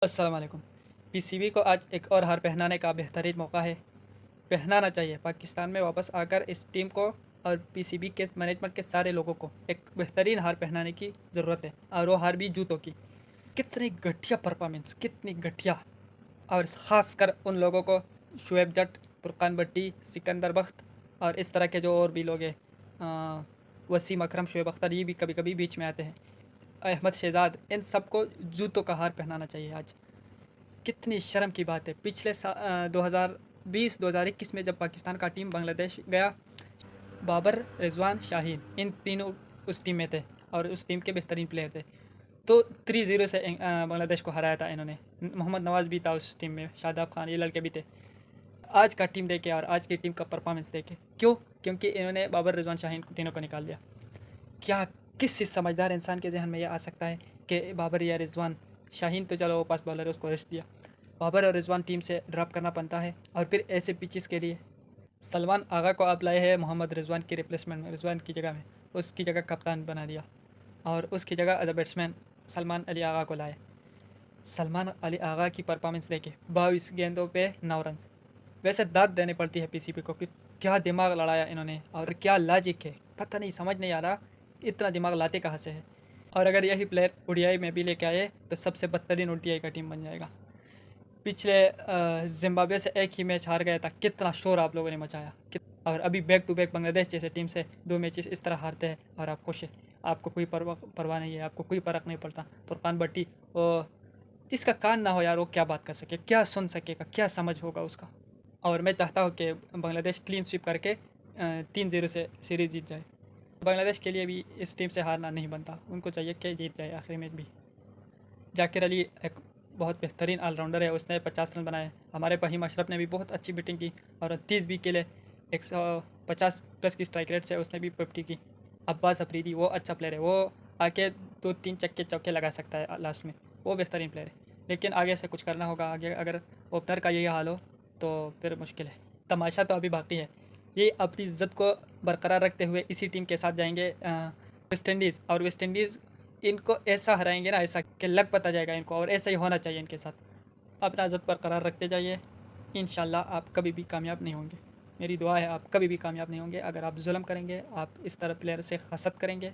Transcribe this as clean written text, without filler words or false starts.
अस्सलाम वालेकुम। पीसीबी को आज एक और हार पहनाने का बेहतरीन मौका है। पहनाना चाहिए। पाकिस्तान में वापस आकर इस टीम को और पीसीबी के मैनेजमेंट के सारे लोगों को एक बेहतरीन हार पहनाने की ज़रूरत है, और वो हार भी जूतों की। कितनी घटिया परफॉर्मेंस, कितनी घटिया। और ख़ासकर उन लोगों को, शुएब जट, फुरकान भट्टी, सिकंदर बख्त और इस तरह के जो और भी लोग हैं, वसीम अकरम, शुएब अख्तर, ये भी कभी कभी बीच में आते हैं, अहमद शहजाद, इन सबको जूतों का हार पहनाना चाहिए आज। कितनी शर्म की बात है। पिछले 2020-2021 में जब पाकिस्तान का टीम बांग्लादेश गया, बाबर, रिजवान, शाहीन, इन तीनों उस टीम में थे और उस टीम के बेहतरीन प्लेयर थे। तो 3-0 से बांग्लादेश को हराया था इन्होंने। मोहम्मद नवाज़ भी था उस टीम में, शादाब खान, ये लड़के भी थे। आज का टीम देखे और आज की टीम का परफॉर्मेंस देखे, क्यों? क्योंकि इन्होंने बाबर, रिजवान, शाहीन को तीनों को निकाल दिया। क्या किस समझदार इंसान के जहन में ये आ सकता है कि बाबर या रिजवान, शाहीन तो चलो पास बॉलर है, उसको रेस्ट दिया, बाबर और रिजवान टीम से ड्रॉप करना बनता है, और फिर ऐसे पिचेस के लिए सलमान आगा को आप लाए हैं मोहम्मद रिजवान की रिप्लेसमेंट में, रिजवान की जगह में, उसकी जगह कप्तान बना दिया, और उसकी जगह as a batsman Salman Ali Agha को लाए। सलमान अली आगा की परफॉर्मेंस देखे, 22 गेंदों पे 9 रन। वैसे दाद देनी पड़ती है पीसीबी को कि क्या दिमाग लड़ाया इन्होंने, और क्या लॉजिक है, पता नहीं, समझ नहीं आ रहा इतना दिमाग लाते कहाँ से है। और अगर यही प्लेयर ओडीआई में भी लेके आए तो सबसे बदतरीन ओडीआई का टीम बन जाएगा। पिछले जिम्बाब्वे से एक ही मैच हार गया था, कितना शोर आप लोगों ने मचाया। और अभी बैक टू बैक बांग्लादेश जैसे टीम से 2 मैचेस इस तरह हारते हैं और आप खुश है। आपको कोई परवाह नहीं है, आपको कोई फ़र्क नहीं पड़ता। फुरकान भट्टी, वो जिसका कान ना हो यार, वो क्या बात कर सके, क्या सुन सकेगा, क्या समझ होगा उसका। और मैं चाहता हूँ कि बांग्लादेश क्लीन स्वीप करके 3-0 से सीरीज़ जीत जाए। बांग्लादेश के लिए भी इस टीम से हारना नहीं बनता, उनको चाहिए कि जीत जाए आखिरी मैच भी। जाकिर अली एक बहुत बेहतरीन ऑलराउंडर है, उसने 50 रन बनाए। हमारे फ़हीम अशरफ ने भी बहुत अच्छी बैटिंग की और 30 भी के लिए 150 प्लस की स्ट्राइक रेट से उसने भी 50 की। अब्बास अफरीदी, वो अच्छा प्लेयर है, वो आके 2-3 चक्के चौके लगा सकता है लास्ट में, वो बेहतरीन प्लेयर है। लेकिन आगे से कुछ करना होगा, आगे अगर ओपनर का यही हाल हो तो फिर मुश्किल है। तमाशा तो अभी बाकी है। ये अपनी इज़्ज़त को बरकरार रखते हुए इसी टीम के साथ जाएंगे वेस्ट इंडीज़, और वेस्ट इंडीज़ इनको ऐसा हराएंगे ना, ऐसा कि लग पता जाएगा इनको, और ऐसा ही होना चाहिए इनके साथ। अपना इज़्ज़त बरकरार रखते जाइए, इंशाल्लाह आप कभी भी कामयाब नहीं होंगे। मेरी दुआ है आप कभी भी कामयाब नहीं होंगे अगर आप जुल्म करेंगे, आप इस तरह प्लेयर से हसद करेंगे।